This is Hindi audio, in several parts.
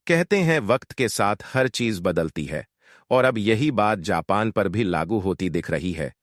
कहते हैं वक्त के साथ हर चीज बदलती है और अब यही बात जापान पर भी लागू होती दिख रही है।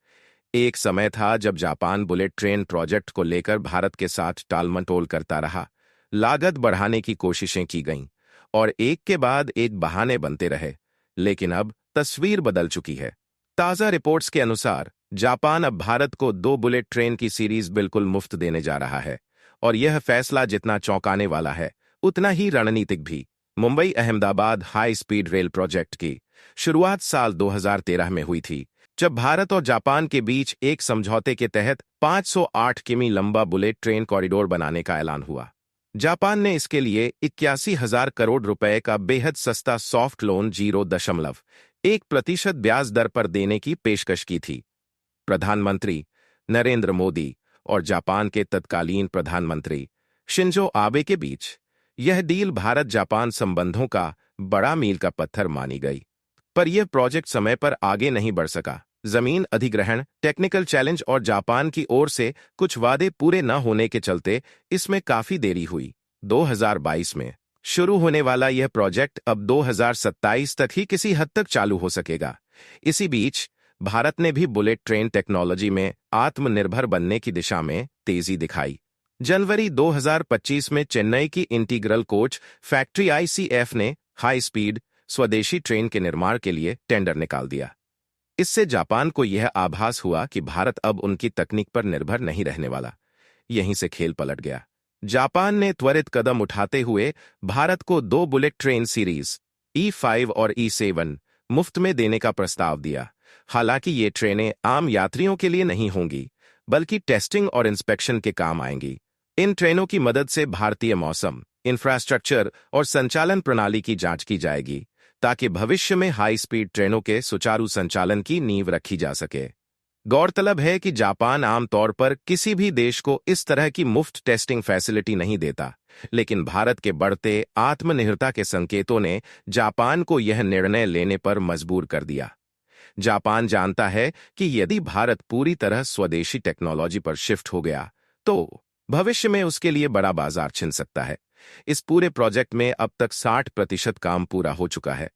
एक समय था जब जापान बुलेट ट्रेन प्रोजेक्ट को लेकर भारत के साथ टालमटोल करता रहा। लागत बढ़ाने की कोशिशें की गईं और एक के बाद एक बहाने बनते रहे। लेकिन अब तस्वीर बदल चुकी है। ताज़ा रिपोर्ट्स के अनुसार जापान अब भारत को 2 बुलेट ट्रेन की सीरीज बिल्कुल मुफ्त देने जा रहा है और यह फैसला जितना चौंकाने वाला है उतना ही रणनीतिक भी। Mumbai Ahmedabad high speed rail project की शुरुआत साल 2013 में हुई थी, जब भारत और जापान के बीच एक समझौते के तहत 508 किमी लंबा बुलेट ट्रेन कॉरिडोर बनाने का ऐलान हुआ। जापान ने इसके लिए 81,000 करोड़ रुपए का बेहद सस्ता सॉफ्ट लोन 0.1% ब्याज दर पर देने की पेशकश की थी। प्रधानमंत्री नरेंद्र मोदी और जापान के तत्कालीन प्रधानमंत्री शिंजो आबे के बीच यह डील भारत जापान संबंधों का बड़ा मील का पत्थर मानी गई। पर यह प्रोजेक्ट समय पर आगे नहीं बढ़ सका। जमीन अधिग्रहण, टेक्निकल चैलेंज और जापान की ओर से कुछ वादे पूरे न होने के चलते इसमें काफी देरी हुई। 2022 में शुरू होने वाला यह प्रोजेक्ट अब 2027 तक ही किसी हद तक चालू हो सकेगा। इसी बीच भारत ने भी बुलेट ट्रेन टेक्नोलॉजी में आत्मनिर्भर बनने की दिशा में तेजी दिखाई। जनवरी 2025 में चेन्नई की इंटीग्रल कोच फैक्ट्री ICF ने हाई स्पीड स्वदेशी ट्रेन के निर्माण के लिए टेंडर निकाल दिया। इससे जापान को यह आभास हुआ कि भारत अब उनकी तकनीक पर निर्भर नहीं रहने वाला। यहीं से खेल पलट गया। जापान ने त्वरित कदम उठाते हुए भारत को 2 बुलेट ट्रेन सीरीज E5 और E7 मुफ्त में देने का प्रस्ताव दिया। हालांकि ये ट्रेनें आम यात्रियों के लिए नहीं होंगी, बल्कि टेस्टिंग और इंस्पेक्शन के काम आएंगी। इन ट्रेनों की मदद से भारतीय मौसम, इंफ्रास्ट्रक्चर और संचालन प्रणाली की जांच की जाएगी, ताकि भविष्य में हाई स्पीड ट्रेनों के सुचारू संचालन की नींव रखी जा सके। गौरतलब है कि जापान आमतौर पर किसी भी देश को इस तरह की मुफ्त टेस्टिंग फैसिलिटी नहीं देता, लेकिन भारत के बढ़ते आत्मनिर्भरता के संकेतों ने जापान को यह निर्णय लेने पर मजबूर कर दिया। जापान जानता है कि यदि भारत पूरी तरह स्वदेशी टेक्नोलॉजी पर शिफ्ट हो गया तो भविष्य में उसके लिए बड़ा बाजार छिन सकता है। इस पूरे प्रोजेक्ट में अब तक 60% काम पूरा हो चुका है।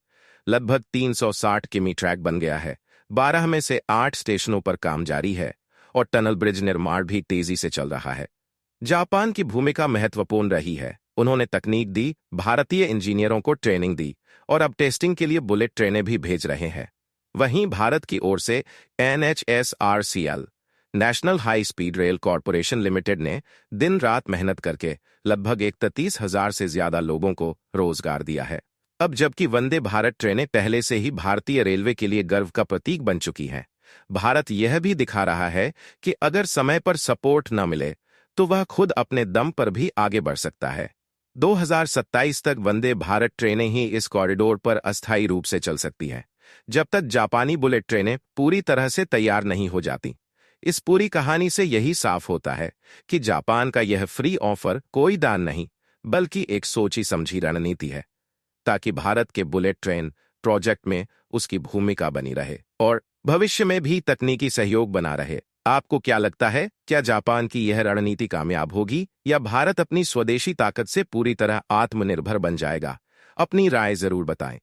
लगभग 360 किमी ट्रैक बन गया है। 12 में से 8 स्टेशनों पर काम जारी है और टनल ब्रिज निर्माण भी तेजी से चल रहा है। जापान की भूमिका महत्वपूर्ण रही है। उन्होंने तकनीक दी, भारतीय इंजीनियरों को ट्रेनिंग दी और अब टेस्टिंग के लिए बुलेट ट्रेनें भी भेज रहे हैं। वहीं भारत की ओर से NHSRCL national high speed rail corporation limited ने दिन रात मेहनत करके लगभग 31,000 से ज्यादा लोगों को रोजगार दिया है। अब जबकि वंदे भारत ट्रेनें पहले से ही भारतीय रेलवे के लिए गर्व का प्रतीक बन चुकी हैं, भारत यह भी दिखा रहा है कि अगर समय पर सपोर्ट न मिले तो वह खुद अपने दम पर भी आगे बढ़ सकता है। 2027 तक वंदे भारत ट्रेनें ही इस कॉरिडोर पर अस्थायी रूप से चल सकती हैं, जब तक जापानी बुलेट ट्रेनें पूरी तरह से तैयार नहीं हो जाती। इस पूरी कहानी से यही साफ होता है कि जापान का यह फ्री ऑफर कोई दान नहीं, बल्कि एक सोची समझी रणनीति है, ताकि भारत के बुलेट ट्रेन प्रोजेक्ट में उसकी भूमिका बनी रहे और भविष्य में भी तकनीकी सहयोग बना रहे। आपको क्या लगता है, क्या जापान की यह रणनीति कामयाब होगी या भारत अपनी स्वदेशी ताकत से पूरी तरह आत्मनिर्भर बन जाएगा? अपनी राय जरूर बताएं।